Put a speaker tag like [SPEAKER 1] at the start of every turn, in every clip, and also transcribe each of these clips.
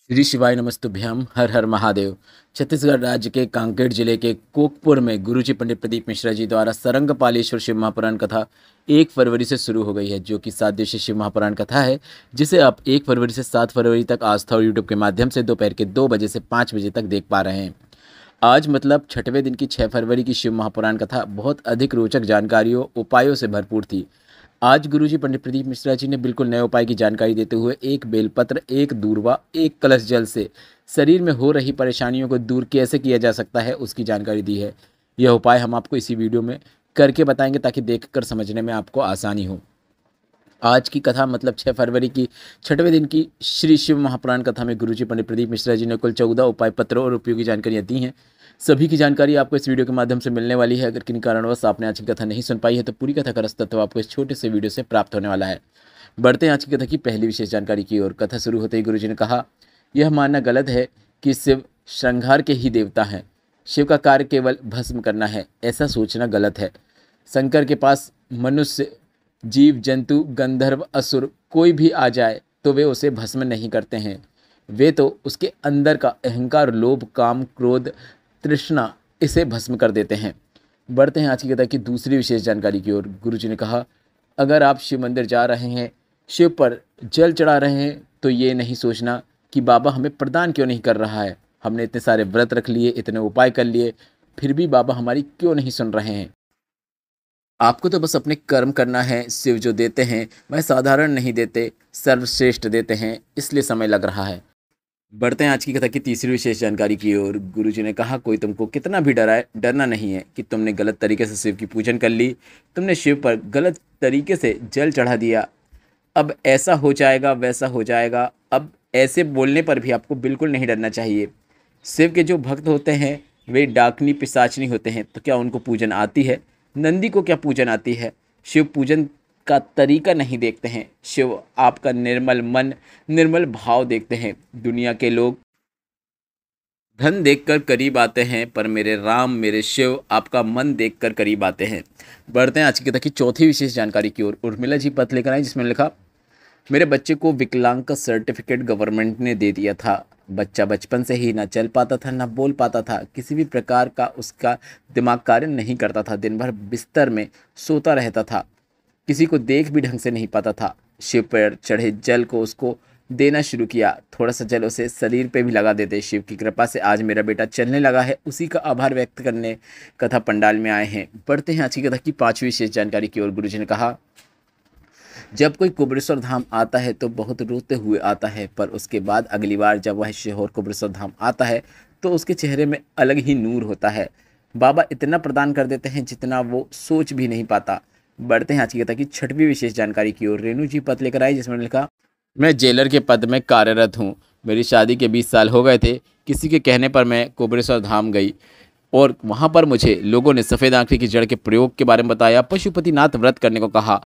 [SPEAKER 1] श्री शिवाय नमस्तुभ्यम हर हर महादेव। छत्तीसगढ़ राज्य के कांकेर जिले के कोकपुर में गुरुजी पंडित प्रदीप मिश्रा जी द्वारा सरंगपालेश्वर शिव महापुराण कथा 1 फरवरी से शुरू हो गई है, जो कि 7 दिवसीय शिव महापुराण कथा है, जिसे आप 1 फरवरी से 7 फरवरी तक आस्था और यूट्यूब के माध्यम से दोपहर के 2 बजे से 5 बजे तक देख पा रहे हैं। आज मतलब 6वें दिन की 6 फरवरी की शिव महापुराण कथा बहुत अधिक रोचक जानकारियों उपायों से भरपूर थी। आज गुरुजी पंडित प्रदीप मिश्रा जी ने बिल्कुल नए उपाय की जानकारी देते हुए एक बेलपत्र, एक दूर्वा, एक कलश जल से शरीर में हो रही परेशानियों को दूर कैसे किया जा सकता है उसकी जानकारी दी है। यह उपाय हम आपको इसी वीडियो में करके बताएंगे ताकि देखकर समझने में आपको आसानी हो। आज की कथा मतलब 6 फरवरी की 6वें दिन की श्री शिव महापुराण कथा में गुरुजी पंडित प्रदीप मिश्रा जी ने कुल 14 उपाय पत्रों और उपयोगी जानकारियाँ दी हैं। सभी की जानकारी आपको इस वीडियो के माध्यम से मिलने वाली है। अगर किन्हीं कारणवश आपने आज की कथा नहीं सुन पाई है तो पूरी कथा का रस तत्व आपको इस छोटे से वीडियो से प्राप्त होने वाला है। बढ़ते हैं आज की कथा की पहली विशेष जानकारी की ओर। कथा शुरू होते ही गुरुजी ने कहा, यह मानना गलत है कि शिव श्रृंगार के ही देवता हैं। शिव का कार्य केवल भस्म करना है, ऐसा सोचना गलत है। शंकर के पास मनुष्य, जीव जंतु, गंधर्व, असुर कोई भी आ जाए तो वे उसे भस्म नहीं करते हैं। वे तो उसके अंदर का अहंकार, लोभ, काम, क्रोध, तृष्णा इसे भस्म कर देते हैं। बढ़ते हैं आज की कथा की दूसरी विशेष जानकारी की ओर। गुरुजी ने कहा, अगर आप शिव मंदिर जा रहे हैं, शिव पर जल चढ़ा रहे हैं, तो ये नहीं सोचना कि बाबा हमें प्रदान क्यों नहीं कर रहा है। हमने इतने सारे व्रत रख लिए, इतने उपाय कर लिए, फिर भी बाबा हमारी क्यों नहीं सुन रहे हैं। आपको तो बस अपने कर्म करना है। शिव जो देते हैं वह साधारण नहीं देते, सर्वश्रेष्ठ देते हैं, इसलिए समय लग रहा है। बढ़ते हैं आज की कथा की तीसरी विशेष जानकारी की ओर। गुरुजी ने कहा, कोई तुमको कितना भी डराए, डरना नहीं है कि तुमने गलत तरीके से शिव की पूजन कर ली, तुमने शिव पर गलत तरीके से जल चढ़ा दिया। अब ऐसा हो जाएगा, वैसा हो जाएगा। अब ऐसे बोलने पर भी आपको बिल्कुल नहीं डरना चाहिए। शिव के जो भक्त होते हैं वे डाकनी पिशाचनी होते हैं, तो क्या उनको पूजन आती है? नंदी को क्या पूजन आती है? शिव पूजन का तरीका नहीं देखते हैं, शिव आपका निर्मल मन, निर्मल भाव देखते हैं। दुनिया के लोग धन देखकर करीब आते हैं, पर मेरे राम, मेरे शिव आपका मन देखकर करीब आते हैं। बढ़ते हैं आज की कथा की चौथी विशेष जानकारी की ओर। उर्मिला जी पत्र लेकर आई, जिसमें लिखा, मेरे बच्चे को विकलांग का सर्टिफिकेट गवर्नमेंट ने दे दिया था। बच्चा बचपन से ही ना चल पाता था, ना बोल पाता था, किसी भी प्रकार का उसका दिमाग कार्य नहीं करता था, दिन भर बिस्तर में सोता रहता था, किसी को देख भी ढंग से नहीं पाता था। शिव पर चढ़े जल को उसको देना शुरू किया, थोड़ा सा जल उसे शरीर पे भी लगा देते। शिव की कृपा से आज मेरा बेटा चलने लगा है, उसी का आभार व्यक्त करने कथा पंडाल में आए हैं। बढ़ते हैं आज की कथा की पांचवी विशेष जानकारी की ओर। गुरुजी ने कहा, जब कोई कुबेरेश्वर धाम आता है तो बहुत रोते हुए आता है, पर उसके बाद अगली बार जब वह शिहोर कुबेरेश्वर धाम आता है तो उसके चेहरे में अलग ही नूर होता है। बाबा इतना प्रदान कर देते हैं जितना वो सोच भी नहीं पाता। बढ़ते हैं आज की कथा की छठवीं विशेष जानकारी की ओर। रेणु जी पत्र लेकर आई, जिसमें लिखा, मैं जेलर के पद में कार्यरत हूँ। मेरी शादी के 20 साल हो गए थे। किसी के कहने पर मैं कुबेरेश्वर धाम गई और वहाँ पर मुझे लोगों ने सफ़ेद आंखड़ी की जड़ के प्रयोग के बारे में बताया, पशुपतिनाथ व्रत करने को कहा।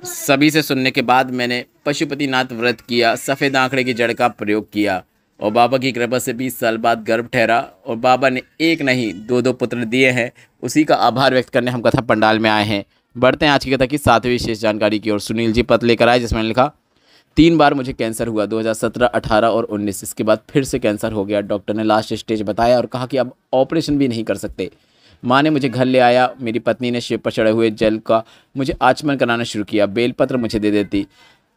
[SPEAKER 1] सभी से सुनने के बाद मैंने पशुपतिनाथ व्रत किया, सफ़ेद आंकड़े की जड़ का प्रयोग किया और बाबा की कृपा से 20 साल बाद गर्भ ठहरा और बाबा ने एक नहीं 2-2 पुत्र दिए हैं। उसी का आभार व्यक्त करने हम कथा पंडाल में आए हैं। बढ़ते हैं आज की कथा की सातवीं विशेष जानकारी की ओर। सुनील जी पत्र लेकर आए, जिसमें लिखा, 3 बार मुझे कैंसर हुआ, 2017, 18 और 19। इसके बाद फिर से कैंसर हो गया। डॉक्टर ने लास्ट स्टेज बताया और कहा कि अब ऑपरेशन भी नहीं कर सकते। माँ ने मुझे घर ले आया। मेरी पत्नी ने शिव पर चढ़े हुए जल का मुझे आचमन कराना शुरू किया। बेलपत्र मुझे दे देती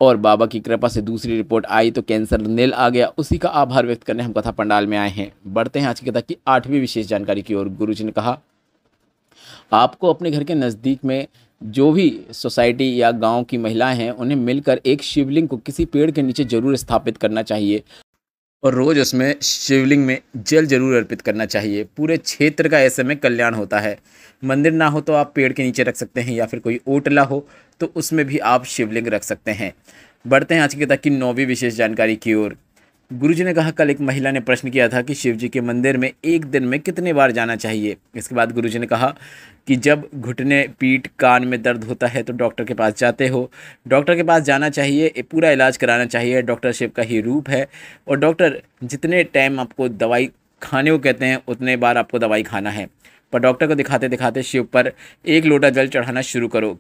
[SPEAKER 1] और बाबा की कृपा से दूसरी रिपोर्ट आई तो कैंसर नील आ गया। उसी का आभार व्यक्त करने हम कथा पंडाल में आए हैं। बढ़ते हैं आज की कथा की आठवीं विशेष जानकारी की ओर। गुरुजी ने कहा, आपको अपने घर के नज़दीक में जो भी सोसाइटी या गांव की महिलाएं हैं उन्हें मिलकर एक शिवलिंग को किसी पेड़ के नीचे जरूर स्थापित करना चाहिए और रोज़ उसमें शिवलिंग में जल जरूर अर्पित करना चाहिए। पूरे क्षेत्र का ऐसे में कल्याण होता है। मंदिर ना हो तो आप पेड़ के नीचे रख सकते हैं, या फिर कोई ओटला हो तो उसमें भी आप शिवलिंग रख सकते हैं। बढ़ते हैं आज की तक की नौवीं विशेष जानकारी की ओर। गुरुजी ने कहा, कल एक महिला ने प्रश्न किया था कि शिव जी के मंदिर में एक दिन में कितने बार जाना चाहिए। इसके बाद गुरुजी ने कहा कि जब घुटने, पीठ, कान में दर्द होता है तो डॉक्टर के पास जाते हो, डॉक्टर के पास जाना चाहिए, पूरा इलाज कराना चाहिए। डॉक्टर शिव का ही रूप है और डॉक्टर जितने टाइम आपको दवाई खाने को कहते हैं उतने बार आपको दवाई खाना है। पर डॉक्टर को दिखाते दिखाते शिव पर 1 लोटा जल चढ़ाना शुरू करो।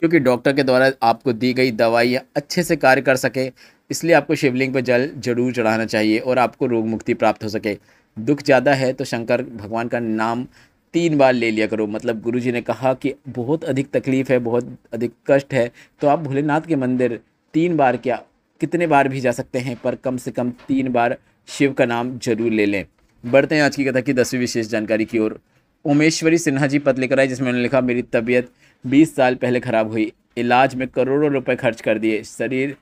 [SPEAKER 1] क्योंकि डॉक्टर के द्वारा आपको दी गई दवाइयाँ अच्छे से कार्य कर सके, इसलिए आपको शिवलिंग पर जल जरूर चढ़ाना चाहिए और आपको रोग मुक्ति प्राप्त हो सके। दुख ज़्यादा है तो शंकर भगवान का नाम 3 बार ले लिया करो। मतलब गुरुजी ने कहा कि बहुत अधिक तकलीफ है, बहुत अधिक कष्ट है, तो आप भोलेनाथ के मंदिर 3 बार क्या, कितने बार भी जा सकते हैं, पर कम से कम 3 बार शिव का नाम जरूर ले लें। बढ़ते हैं आज की कथा की 10वीं विशेष जानकारी की ओर। उमेश्वरी सिन्हा जी पत्र लेकर आए, जिसमें उन्होंने लिखा, मेरी तबीयत 20 साल पहले खराब हुई, इलाज में करोड़ों रुपए खर्च कर दिए, शरीर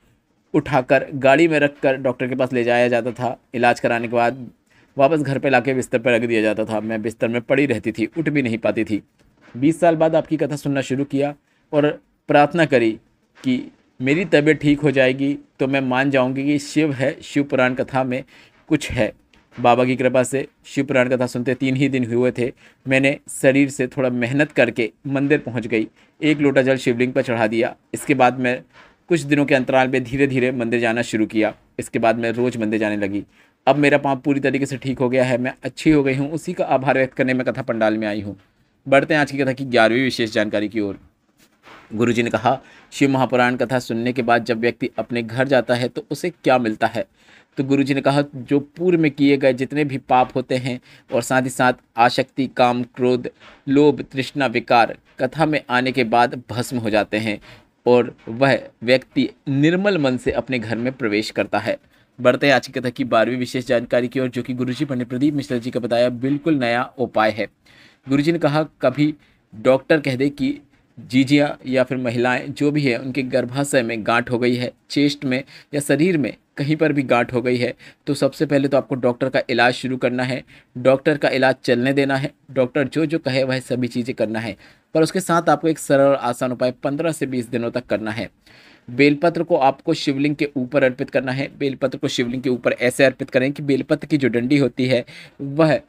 [SPEAKER 1] उठाकर गाड़ी में रखकर डॉक्टर के पास ले जाया जाता था, इलाज कराने के बाद वापस घर पे लाके बिस्तर पर रख दिया जाता था, मैं बिस्तर में पड़ी रहती थी, उठ भी नहीं पाती थी। 20 साल बाद आपकी कथा सुनना शुरू किया और प्रार्थना करी कि मेरी तबीयत ठीक हो जाएगी तो मैं मान जाऊंगी कि शिव है, शिव पुराण कथा में कुछ है। बाबा की कृपा से शिव पुराण कथा सुनते 3 ही दिन हुए थे, मैंने शरीर से थोड़ा मेहनत करके मंदिर पहुंच गई, 1 लोटा जल शिवलिंग पर चढ़ा दिया। इसके बाद मैं कुछ दिनों के अंतराल में धीरे धीरे मंदिर जाना शुरू किया। इसके बाद मैं रोज़ मंदिर जाने लगी। अब मेरा पाँव पूरी तरीके से ठीक हो गया है, मैं अच्छी हो गई हूँ, उसी का आभार व्यक्त करने में कथा पंडाल में आई हूँ। बढ़ते हैं आज की कथा की 11वीं विशेष जानकारी की ओर। गुरुजी ने कहा, शिव महापुराण कथा सुनने के बाद जब व्यक्ति अपने घर जाता है तो उसे क्या मिलता है? तो गुरुजी ने कहा, जो पूर्व में किए गए जितने भी पाप होते हैं और साथ ही साथ आसक्ति, काम, क्रोध, लोभ, तृष्णा, विकार कथा में आने के बाद भस्म हो जाते हैं और वह व्यक्ति निर्मल मन से अपने घर में प्रवेश करता है। बढ़ते हैं आज की कथा की 12वीं विशेष जानकारी की ओर, जो कि गुरुजी पंडित प्रदीप मिश्रा जी का बताया बिल्कुल नया उपाय है। गुरुजी ने कहा, कभी डॉक्टर कह दे कि जीजियाँ या फिर महिलाएं जो भी है उनके गर्भाशय में गांठ हो गई है, चेस्ट में या शरीर में कहीं पर भी गांठ हो गई है, तो सबसे पहले तो आपको डॉक्टर का इलाज शुरू करना है, डॉक्टर का इलाज चलने देना है, डॉक्टर जो जो कहे वह सभी चीज़ें करना है। पर उसके साथ आपको एक सरल और आसान उपाय 15 से 20 दिनों तक करना है। बेलपत्र को आपको शिवलिंग के ऊपर अर्पित करना है। बेलपत्र को शिवलिंग के ऊपर ऐसे अर्पित करें कि बेलपत्र की जो डंडी होती है वह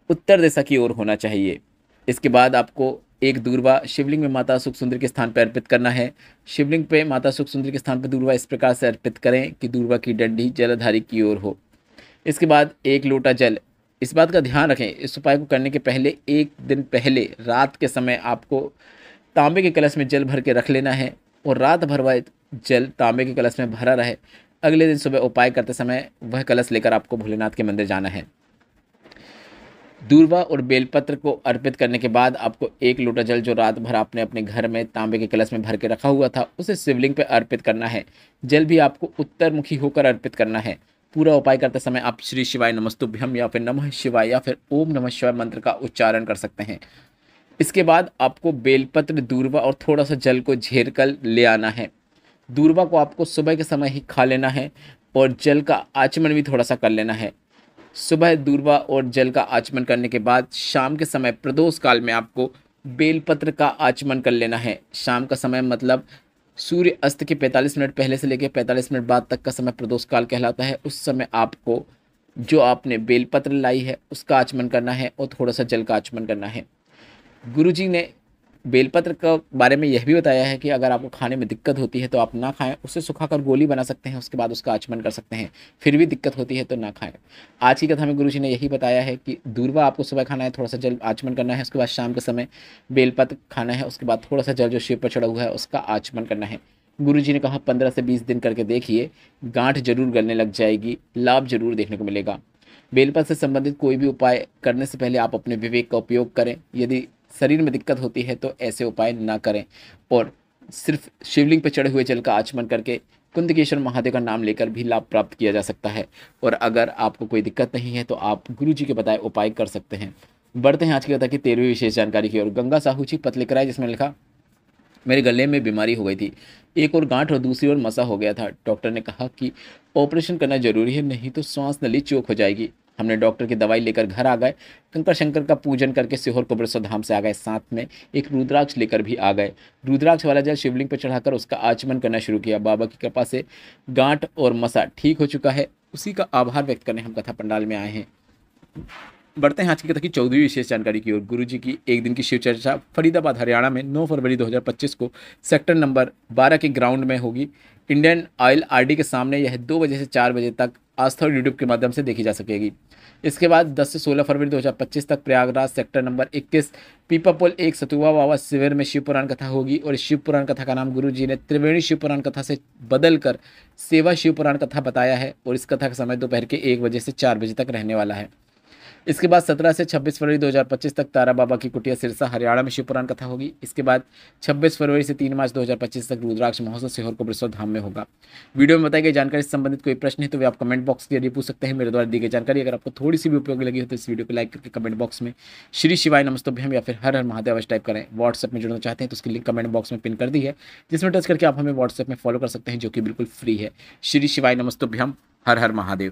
[SPEAKER 1] उत्तर दिशा की ओर होना चाहिए। इसके बाद आपको एक दूर्वा शिवलिंग में माता सुख सुंदर के स्थान पर अर्पित करना है। शिवलिंग पे माता सुख सुंदर के स्थान पर दूर्वा इस प्रकार से अर्पित करें कि दूर्वा की डंडी जलधारी की ओर हो। इसके बाद 1 लोटा जल, इस बात का ध्यान रखें, इस उपाय को करने के पहले 1 दिन पहले रात के समय आपको तांबे के कलश में जल भर के रख लेना है और रात भर वह जल तांबे के कलश में भरा रहे। अगले दिन सुबह उपाय करते समय वह कलश लेकर आपको भोलेनाथ के मंदिर जाना है। दूर्वा और बेलपत्र को अर्पित करने के बाद आपको 1 लोटा जल जो रात भर आपने अपने घर में तांबे के कलश में भर के रखा हुआ था उसे शिवलिंग पर अर्पित करना है। जल भी आपको उत्तरमुखी होकर अर्पित करना है। पूरा उपाय करते समय आप श्री शिवाय नमस्तुभ्यम या फिर नमः शिवाय या फिर ओम नमः शिवाय मंत्र का उच्चारण कर सकते हैं। इसके बाद आपको बेलपत्र, दूर्वा और थोड़ा सा जल को झेर कर ले आना है। दूर्वा को आपको सुबह के समय ही खा लेना है और जल का आचमन भी थोड़ा सा कर लेना है। सुबह दूर्वा और जल का आचमन करने के बाद शाम के समय प्रदोष काल में आपको बेलपत्र का आचमन कर लेना है। शाम का समय मतलब सूर्य अस्त के 45 मिनट पहले से लेकर 45 मिनट बाद तक का समय प्रदोष काल कहलाता है। उस समय आपको जो आपने बेलपत्र लाई है उसका आचमन करना है और थोड़ा सा जल का आचमन करना है। गुरुजी ने बेलपत्र का बारे में यह भी बताया है कि अगर आपको खाने में दिक्कत होती है तो आप ना खाएं, उसे सुखाकर गोली बना सकते हैं, उसके बाद उसका आचमन कर सकते हैं। फिर भी दिक्कत होती है तो ना खाएं। आज की कथा में गुरुजी ने यही बताया है कि दूर्वा आपको सुबह खाना है, थोड़ा सा जल आचमन करना है, उसके बाद शाम के समय बेलपत्र खाना है, उसके बाद थोड़ा सा जल जो शिव पर चढ़ा हुआ है उसका आचमन करना है। गुरुजी ने कहा 15 से 20 दिन करके देखिए, गांठ जरूर गलने लग जाएगी, लाभ जरूर देखने को मिलेगा। बेलपत्र से संबंधित कोई भी उपाय करने से पहले आप अपने विवेक का उपयोग करें। यदि शरीर में दिक्कत होती है तो ऐसे उपाय ना करें और सिर्फ शिवलिंग पर चढ़े हुए जल का आचमन करके कुंदकेश्वर महादेव का नाम लेकर भी लाभ प्राप्त किया जा सकता है। और अगर आपको कोई दिक्कत नहीं है तो आप गुरुजी के बताए उपाय कर सकते हैं। बढ़ते हैं आज की कथा की 13वीं विशेष जानकारी की ओर। गंगा साहू जी पत्र लेकर आए, जिसमें लिखा, मेरे गले में बीमारी हो गई थी, एक और गांठ और दूसरी ओर मसा हो गया था। डॉक्टर ने कहा कि ऑपरेशन करना जरूरी है, नहीं तो श्वास नली चौक हो जाएगी। हमने डॉक्टर की दवाई लेकर घर आ गए, कंकर शंकर का पूजन करके सीहोर कुबेरेश्वर धाम से आ गए, साथ में एक रुद्राक्ष लेकर भी आ गए। रुद्राक्ष वाला जल शिवलिंग पर चढ़ाकर उसका आचमन करना शुरू किया। बाबा की कृपा से गांठ और मसा ठीक हो चुका है, उसी का आभार व्यक्त करने हम कथा पंडाल में आए हैं। बढ़ते हैं आज की कथा की 14वीं विशेष जानकारी की ओर। गुरुजी की एक दिन की शिव चर्चा फरीदाबाद हरियाणा में 9 फरवरी 2025 को सेक्टर नंबर 12 के ग्राउंड में होगी। इंडियन ऑयल आरडी के सामने यह 2 बजे से 4 बजे तक आस्था और यूट्यूब के माध्यम से देखी जा सकेगी। इसके बाद 10 से 16 फरवरी 2025 तक प्रयागराज सेक्टर नंबर 21 पीपापुल 1 सतुआ बाबा शिविर में शिव पुराण कथा होगी और इस शिव पुराण कथा का नाम गुरु जी ने त्रिवेणी शिव पुराण कथा से बदलकर सेवा शिव पुराण कथा बताया है और इस कथा का समय दोपहर के 1 बजे से 4 बजे तक रहने वाला है। इसके बाद 17 से 26 फरवरी 2025 तक तारा बाबा की कुटिया सिरसा हरियाणा में शिव पुराण कथा होगी। इसके बाद 26 फरवरी से 3 मार्च 2025 तक रुद्राक्ष महोत्सव सीहोर कोपरेश्वर धाम में होगा। वीडियो में बताई गई जानकारी से संबंधित कोई प्रश्न है तो वे आप कमेंट बॉक्स के जरिए पूछ सकते हैं। मेरे द्वारा दी गई जानकारी अगर आपको थोड़ी सी भी उपयोगी लगी हो तो इस वीडियो को लाइक करके कमेंट बॉक्स में श्री शिवाय नमस्तुभ्यम या फिर हर हर महादेव अवश्य टाइप करें। व्हाट्सएप में जुड़ना चाहते हैं तो उसकी लिंक कमेंट बॉक्स में पिन कर दी है, जिसमें टच करके आप हमें व्हाट्सएप में फॉलो कर सकते हैं, जो कि बिल्कुल फ्री है। श्री शिवाय नमस्तुभ्यम, हर हर महादेव।